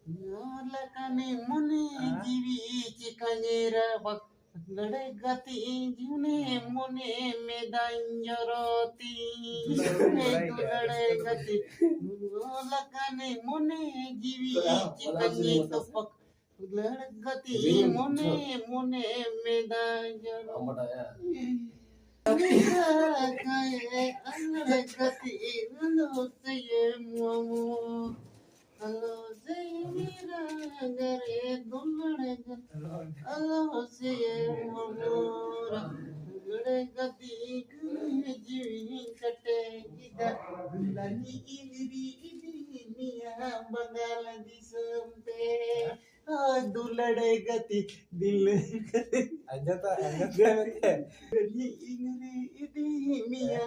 लड़कने मुने जीवी चिकनेरा बक लड़गती जुने मुने मेदांजरोती लड़गती लड़कने मुने जीवी चिकने तो पक लड़गती मुने मुने मेदांजरोती दुलड़े गति दिल Anjata, anjata. गली इंगरी इदी मिया